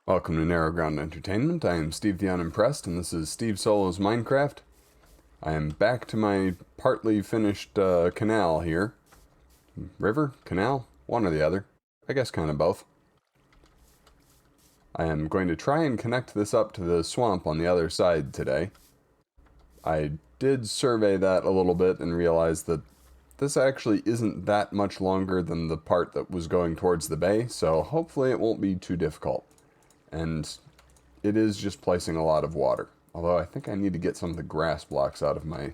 Welcome to Narrow Ground Entertainment. I am Steve the Unimpressed, and this is Steve Solo's Minecraft. I am back to my partly finished canal here. River? Canal? One or the other. I guess kind of both. I am going to try and connect this up to the swamp on the other side today. I did survey that a little bit and realized that this actually isn't that much longer than the part that was going towards the bay, so hopefully it won't be too difficult. And it is just placing a lot of water. Although I think I need to get some of the grass blocks out of my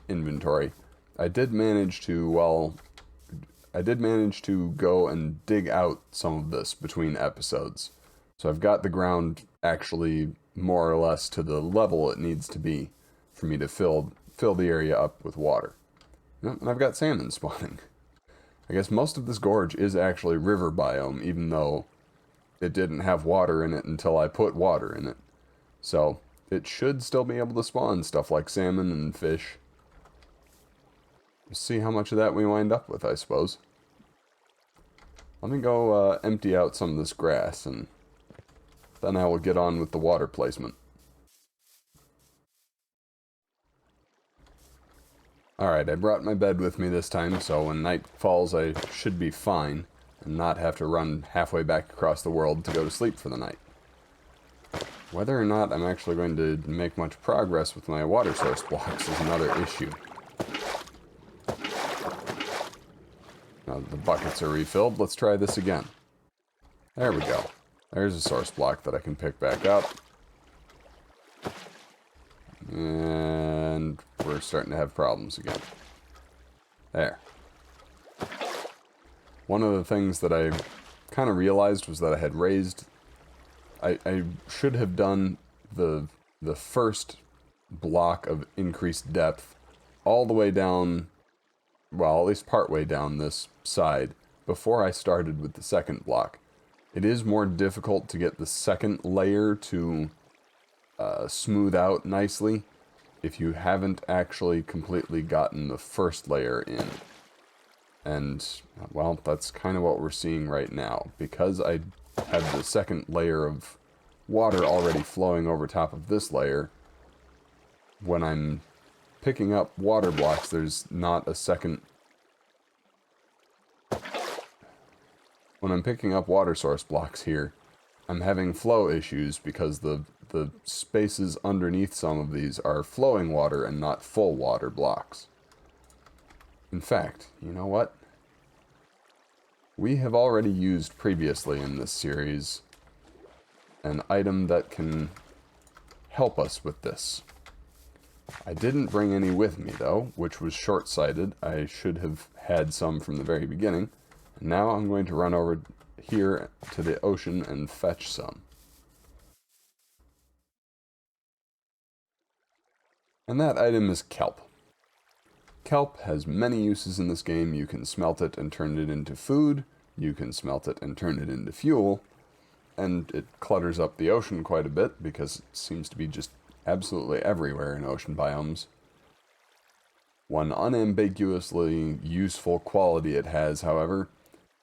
inventory. I did manage to go and dig out some of this between episodes. So I've got the ground actually more or less to the level it needs to be for me to fill the area up with water. And I've got salmon spawning. I guess most of this gorge is actually river biome, even though it didn't have water in it until I put water in it. So it should still be able to spawn stuff like salmon and fish. We'll see how much of that we wind up with, I suppose. Let me go empty out some of this grass, and then I will get on with the water placement. Alright, I brought my bed with me this time, so when night falls I should be fine, and not have to run halfway back across the world to go to sleep for the night. Whether or not I'm actually going to make much progress with my water source blocks is another issue. Now that the buckets are refilled, let's try this again. There we go. There's a source block that I can pick back up. And we're starting to have problems again. There. One of the things that I kind of realized was that I had raised... I should have done the first block of increased depth all the way down, well, at least part way down this side, before I started with the second block. It is more difficult to get the second layer to smooth out nicely if you haven't actually completely gotten the first layer in. And, well, that's kind of what we're seeing right now. Because I have the second layer of water already flowing over top of this layer, when I'm picking up water blocks, there's not a second... When I'm picking up water source blocks here, I'm having flow issues because the spaces underneath some of these are flowing water and not full water blocks. In fact, you know what? We have already used previously in this series an item that can help us with this. I didn't bring any with me though, which was short-sighted. I should have had some from the very beginning. And now I'm going to run over here to the ocean and fetch some. And that item is kelp. Kelp has many uses in this game. You can smelt it and turn it into food. You can smelt it and turn it into fuel. And it clutters up the ocean quite a bit because it seems to be just absolutely everywhere in ocean biomes. One unambiguously useful quality it has, however,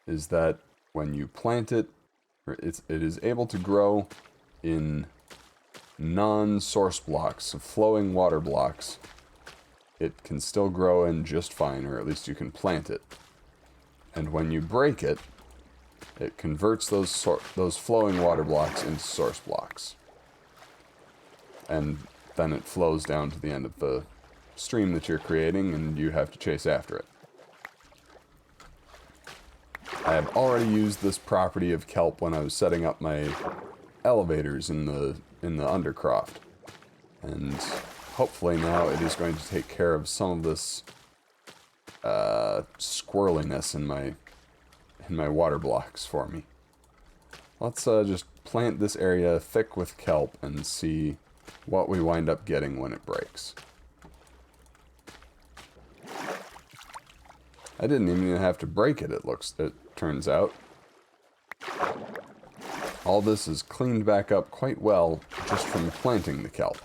is that when you plant it, it is able to grow in non-source blocks, flowing water blocks. It can still grow in just fine, or at least you can plant it. And when you break it, it converts those flowing water blocks into source blocks. And then it flows down to the end of the stream that you're creating, and you have to chase after it. I have already used this property of kelp when I was setting up my elevators in the Undercroft. And hopefully now it is going to take care of some of this squirreliness in my water blocks for me. Let's just plant this area thick with kelp and see what we wind up getting when it breaks. I didn't even have to break it, it turns out. All this is cleaned back up quite well just from planting the kelp.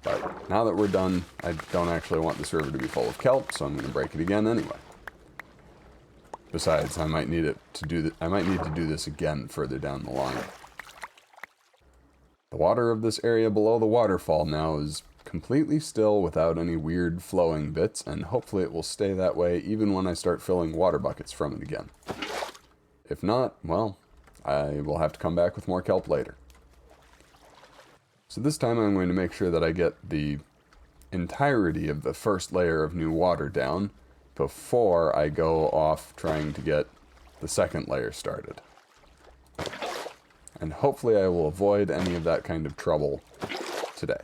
But now that we're done, I don't actually want this river to be full of kelp, so I'm going to break it again anyway. Besides, I might need to do this again further down the line. The water of this area below the waterfall now is completely still without any weird flowing bits, and hopefully it will stay that way even when I start filling water buckets from it again. If not, well, I will have to come back with more kelp later. So this time I'm going to make sure that I get the entirety of the first layer of new water down before I go off trying to get the second layer started. And hopefully I will avoid any of that kind of trouble today.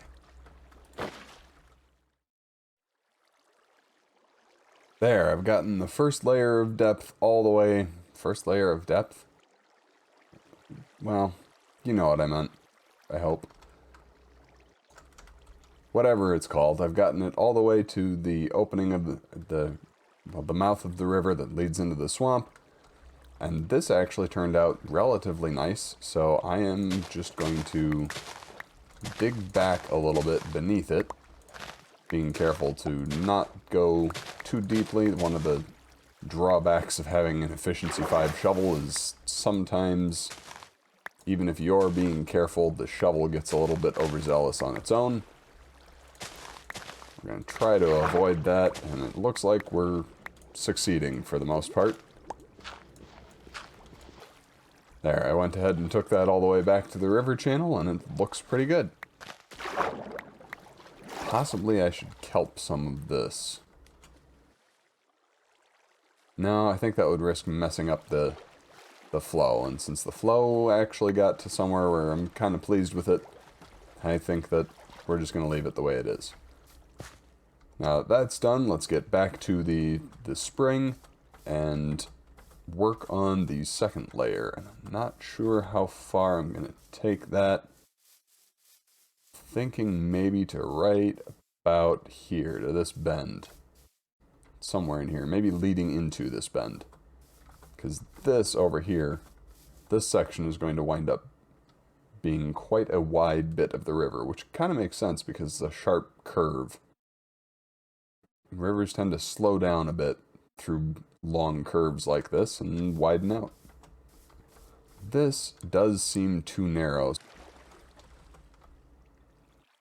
There, I've gotten the first layer of depth all the way... First layer of depth? Well, you know what I meant. I hope. Whatever it's called, I've gotten it all the way to the opening of the mouth of the river that leads into the swamp. And this actually turned out relatively nice, so I am just going to dig back a little bit beneath it, being careful to not go too deeply. One of the drawbacks of having an efficiency 5 shovel is sometimes, even if you're being careful, the shovel gets a little bit overzealous on its own. We're going to try to avoid that, and it looks like we're succeeding for the most part. There, I went ahead and took that all the way back to the river channel, and it looks pretty good. Possibly I should kelp some of this. No, I think that would risk messing up the flow, and since the flow actually got to somewhere where I'm kind of pleased with it, I think that we're just going to leave it the way it is. Now that that's done, let's get back to the spring and work on the second layer. And I'm not sure how far I'm going to take that. Thinking maybe to right about here, to this bend. Somewhere in here, maybe leading into this bend. Because this over here, this section is going to wind up being quite a wide bit of the river, which kind of makes sense because it's a sharp curve. Rivers tend to slow down a bit through long curves like this and widen out. This does seem too narrow.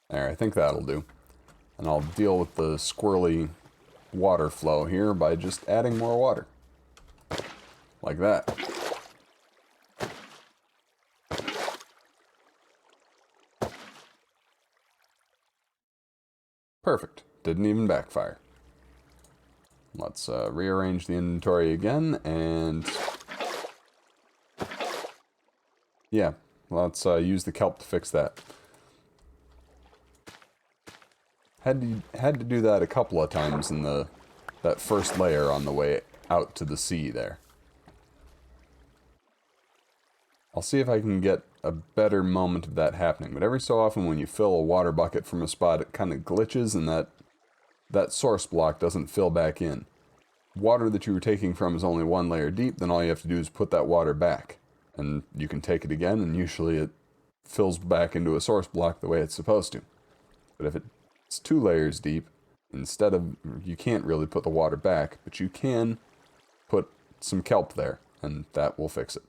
There, I think that'll do. And I'll deal with the squirrely water flow here by just adding more water. Like that. Perfect. Didn't even backfire. Let's rearrange the inventory again, and yeah, let's use the kelp to fix that. Had to do that a couple of times in that first layer on the way out to the sea there. I'll see if I can get a better moment of that happening, but every so often when you fill a water bucket from a spot, it kind of glitches and that source block doesn't fill back in. Water that you were taking from is only one layer deep, then all you have to do is put that water back. And you can take it again, and usually it fills back into a source block the way it's supposed to. But if it's 2 layers deep, you can't really put the water back, but you can put some kelp there, and that will fix it.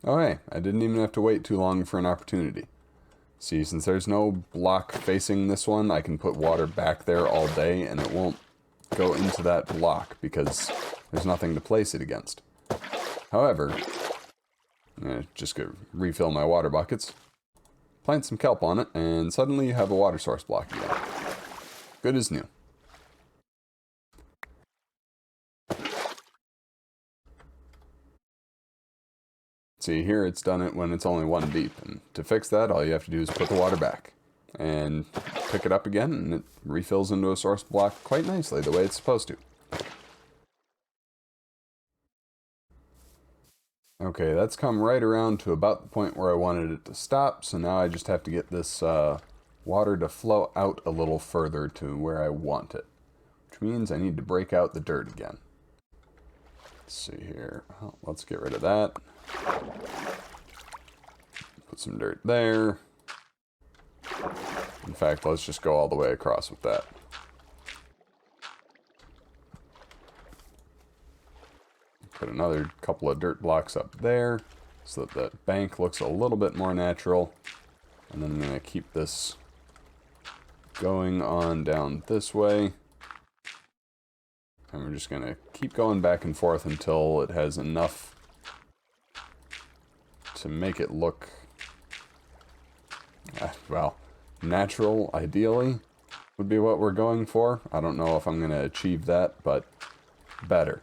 Oh hey, I didn't even have to wait too long for an opportunity. See, since there's no block facing this one, I can put water back there all day and it won't go into that block because there's nothing to place it against. However, I'm going to just go refill my water buckets, plant some kelp on it, and suddenly you have a water source block again. Good as new. See, here it's done it when it's only 1 deep, and to fix that, all you have to do is put the water back, and pick it up again, and it refills into a source block quite nicely, the way it's supposed to. Okay, that's come right around to about the point where I wanted it to stop, so now I just have to get this water to flow out a little further to where I want it, which means I need to break out the dirt again. Let's see here. Oh, let's get rid of that. Put some dirt there. In fact, let's just go all the way across with that. Put another couple of dirt blocks up there so that the bank looks a little bit more natural. And then I'm going to keep this going on down this way. And we're just going to keep going back and forth until it has enough to make it look, well, natural, ideally, would be what we're going for. I don't know if I'm going to achieve that, but better.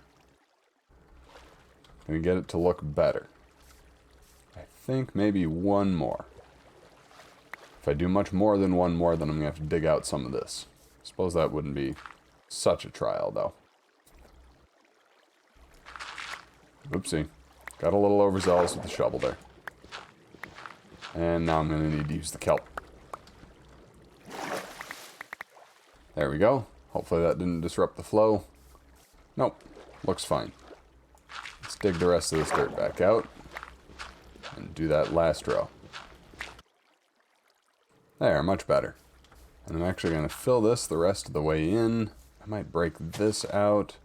I'm going to get it to look better. I think maybe one more. If I do much more than one more, then I'm going to have to dig out some of this. I suppose that wouldn't be such a trial, though. Oopsie. Got a little overzealous with the shovel there. And now I'm going to need to use the kelp. There we go. Hopefully that didn't disrupt the flow. Nope. Looks fine. Let's dig the rest of this dirt back out. And do that last row. There, much better. And I'm actually going to fill this the rest of the way in. I might break this out.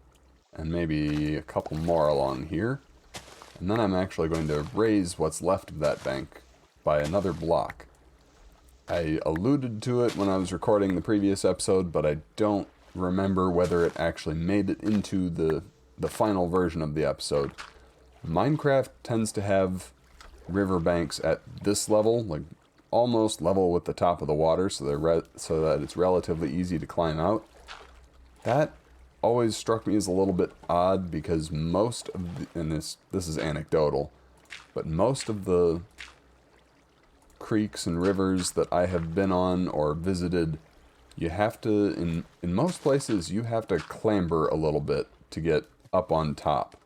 And maybe a couple more along here. And then I'm actually going to raise what's left of that bank by another block. I alluded to it when I was recording the previous episode, but I don't remember whether it actually made it into the final version of the episode. Minecraft tends to have riverbanks at this level, like almost level with the top of the water, so that it's relatively easy to climb out. That always struck me as a little bit odd because most of the, and this is anecdotal, but most of the creeks and rivers that I have been on or visited, you have to, in most places, you have to clamber a little bit to get up on top.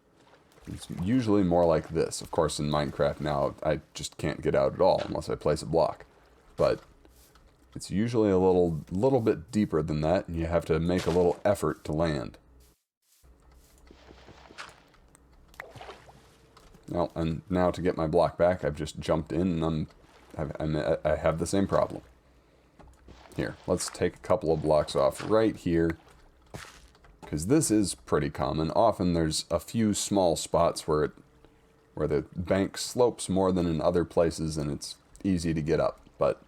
It's usually more like this. Of course, in Minecraft now, I just can't get out at all unless I place a block. But it's usually a little bit deeper than that, and you have to make a little effort to land. Well, and now to get my block back, I've just jumped in, and I have the same problem. Here, let's take a couple of blocks off right here, because this is pretty common. Often there's a few small spots where the bank slopes more than in other places, and it's easy to get up. But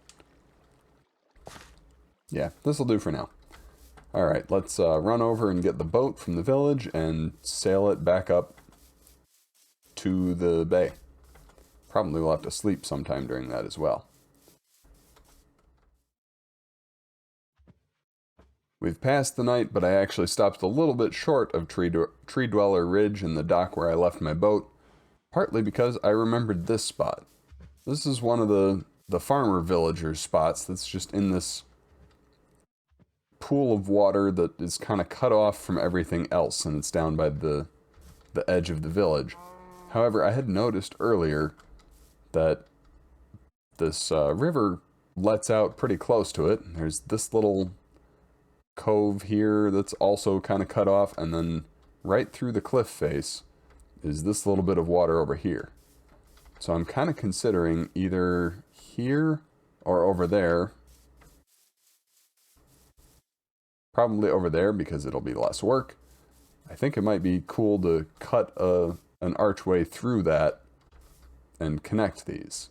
yeah, this will do for now. All right, let's run over and get the boat from the village and sail it back up to the bay. Probably will have to sleep sometime during that as well. We've passed the night, but I actually stopped a little bit short of Tree Dweller Ridge and the dock where I left my boat, partly because I remembered this spot. This is one of the farmer villagers' spots that's just in this pool of water that is kind of cut off from everything else, and it's down by the edge of the village. However, I had noticed earlier that this river lets out pretty close to it. There's this little cove here that's also kind of cut off, and then right through the cliff face is this little bit of water over here. So I'm kind of considering either here or over there. Probably over there because it'll be less work. I think it might be cool to cut an archway through that and connect these.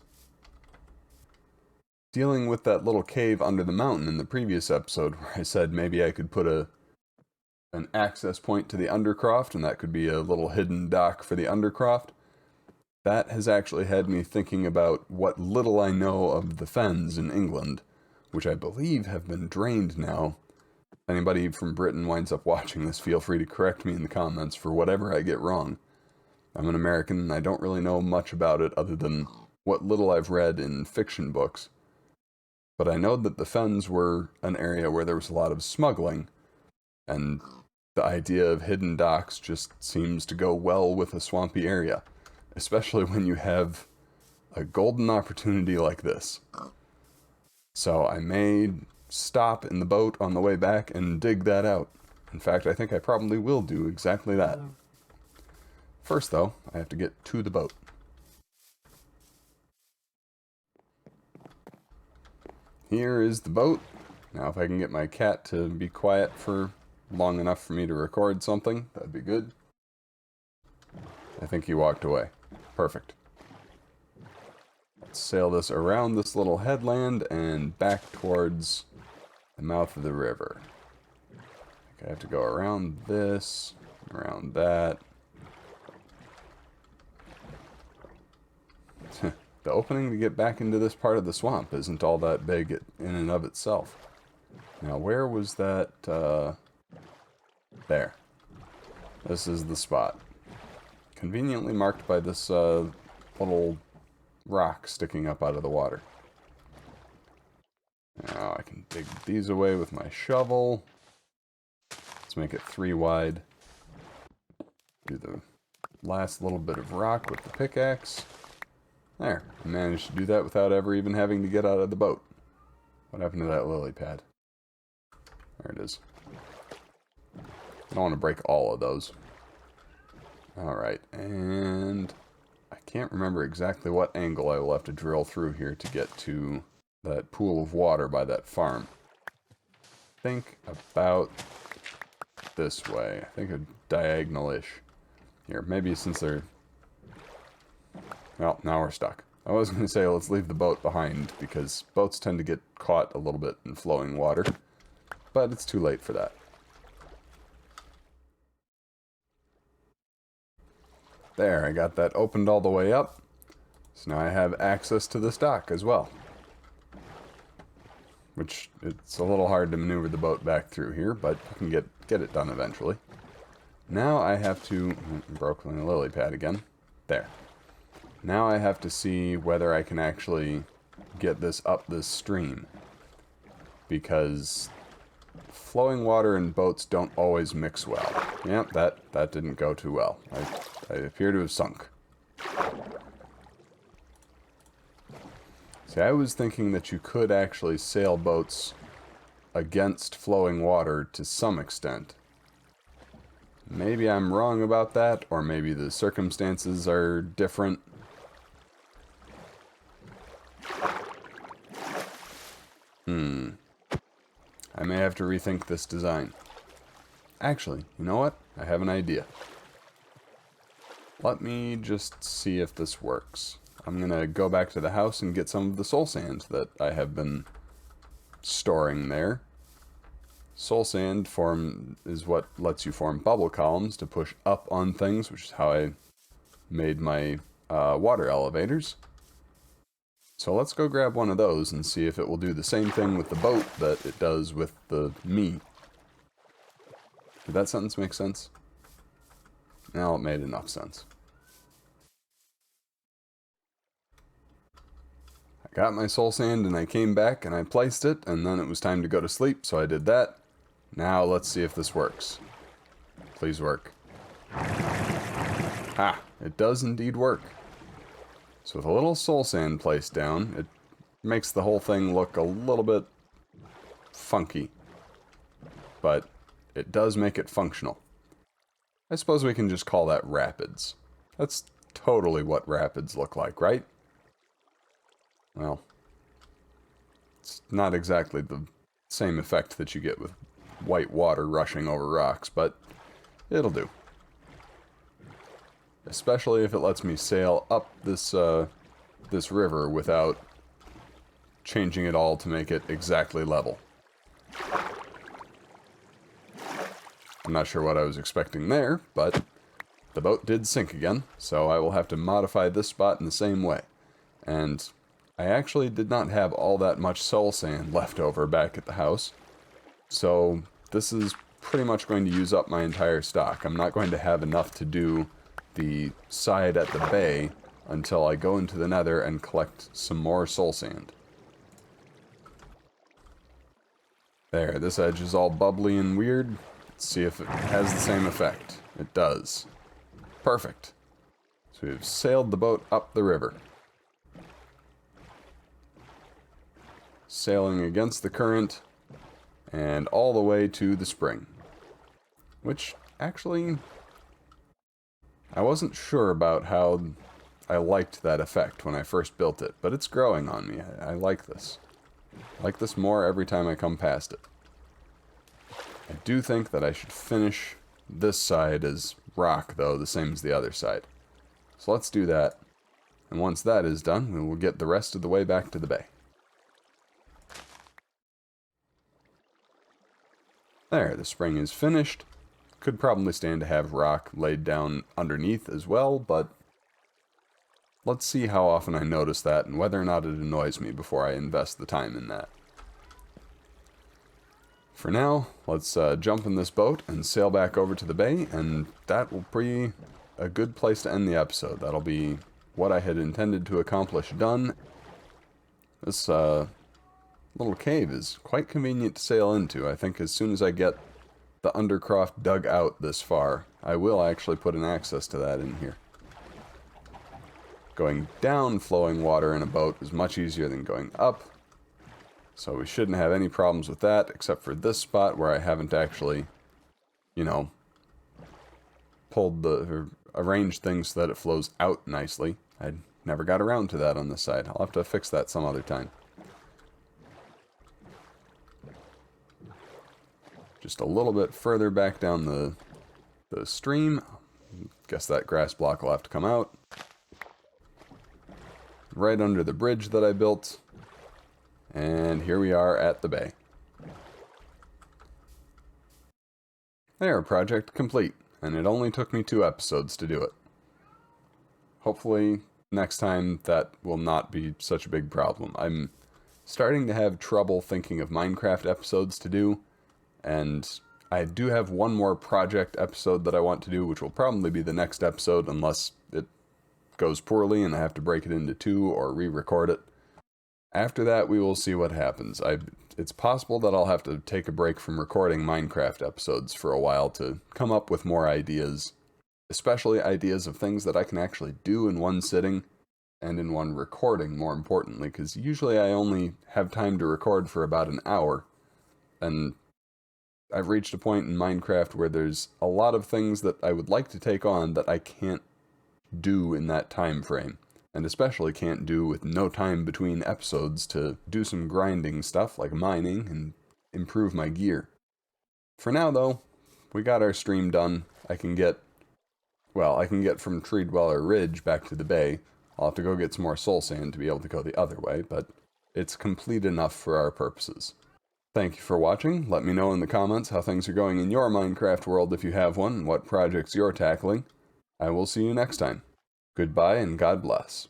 Dealing with that little cave under the mountain in the previous episode where I said maybe I could put an access point to the Undercroft, and that could be a little hidden dock for the Undercroft. That has actually had me thinking about what little I know of the fens in England, which I believe have been drained now. If anybody from Britain winds up watching this, feel free to correct me in the comments for whatever I get wrong. I'm an American, and I don't really know much about it other than what little I've read in fiction books. But I know that the fens were an area where there was a lot of smuggling, and the idea of hidden docks just seems to go well with a swampy area, especially when you have a golden opportunity like this. So I may stop in the boat on the way back and dig that out. In fact, I think I probably will do exactly that. First, though, I have to get to the boat. Here is the boat. Now, if I can get my cat to be quiet for long enough for me to record something, that'd be good. I think he walked away. Perfect. Let's sail this around this little headland and back towards the mouth of the river. I have to go around this, around that. The opening to get back into this part of the swamp isn't all that big in and of itself. Now, where was that? There. This is the spot. Conveniently marked by this little rock sticking up out of the water. Now I can dig these away with my shovel. Let's make it 3 wide. Do the last little bit of rock with the pickaxe. There. I managed to do that without ever even having to get out of the boat. What happened to that lily pad? There it is. I don't want to break all of those. Alright, and I can't remember exactly what angle I will have to drill through here to get to that pool of water by that farm. Think about this way. I think a diagonal-ish. Here, maybe since they're... Well, now we're stuck. I was going to say let's leave the boat behind, because boats tend to get caught a little bit in flowing water. But it's too late for that. There, I got that opened all the way up. So now I have access to this dock as well. Which, it's a little hard to maneuver the boat back through here, but I can get it done eventually. Now I have to... Broke my lily pad again. There. Now I have to see whether I can actually get this up this stream. Because flowing water and boats don't always mix well. Yep, that didn't go too well. I appear to have sunk. See, I was thinking that you could actually sail boats against flowing water to some extent. Maybe I'm wrong about that, or maybe the circumstances are different. I may have to rethink this design. Actually, you know what? I have an idea. Let me just see if this works. I'm gonna go back to the house and get some of the soul sand that I have been storing there. Soul sand is what lets you form bubble columns to push up on things, which is how I made my water elevators. So let's go grab one of those and see if it will do the same thing with the boat that it does with the me. Did that sentence make sense? No, it made enough sense. I got my soul sand and I came back and I placed it, and then it was time to go to sleep, so I did that. Now let's see if this works. Please work. Ha! It does indeed work. So with a little soul sand placed down, it makes the whole thing look a little bit funky. But it does make it functional. I suppose we can just call that rapids. That's totally what rapids look like, right? Well, it's not exactly the same effect that you get with white water rushing over rocks, but it'll do. Especially if it lets me sail up this this river without changing it all to make it exactly level. I'm not sure what I was expecting there, but the boat did sink again, so I will have to modify this spot in the same way. And I actually did not have all that much soul sand left over back at the house, so this is pretty much going to use up my entire stock. I'm not going to have enough to do the side at the bay until I go into the nether and collect some more soul sand. There, this edge is all bubbly and weird. Let's see if it has the same effect. It does. Perfect. So we've sailed the boat up the river. Sailing against the current and all the way to the spring. Which, actually, I wasn't sure about how I liked that effect when I first built it, but it's growing on me. I like this. I like this more every time I come past it. I do think that I should finish this side as rock, though, the same as the other side. So let's do that. And once that is done, we will get the rest of the way back to the bay. There, the spring is finished. Could probably stand to have rock laid down underneath as well, but let's see how often I notice that and whether or not it annoys me before I invest the time in that. For now, let's jump in this boat and sail back over to the bay, and that will be a good place to end the episode. That'll be what I had intended to accomplish done. This little cave is quite convenient to sail into. I think as soon as I get the undercroft dug out this far, I will actually put an access to that in here. Going down flowing water in a boat is much easier than going up, so we shouldn't have any problems with that, except for this spot where I haven't actually, or arranged things so that it flows out nicely. I never got around to that on this side. I'll have to fix that some other time. Just a little bit further back down the stream. Guess that grass block will have to come out. Right under the bridge that I built. And here we are at the bay. There, project complete. And it only took me 2 episodes to do it. Hopefully, next time that will not be such a big problem. I'm starting to have trouble thinking of Minecraft episodes to do. And I do have one more project episode that I want to do, which will probably be the next episode, unless it goes poorly and I have to break it into 2 or re-record it. After that, we will see what happens. It's possible that I'll have to take a break from recording Minecraft episodes for a while to come up with more ideas, especially ideas of things that I can actually do in one sitting, and in one recording, more importantly, because usually I only have time to record for about an hour, and I've reached a point in Minecraft where there's a lot of things that I would like to take on that I can't do in that time frame, and especially can't do with no time between episodes to do some grinding stuff like mining and improve my gear. For now though, we got our stream done. I can get from Tree Dweller Ridge back to the bay. I'll have to go get some more soul sand to be able to go the other way, but it's complete enough for our purposes. Thank you for watching. Let me know in the comments how things are going in your Minecraft world if you have one, and what projects you're tackling. I will see you next time. Goodbye and God bless.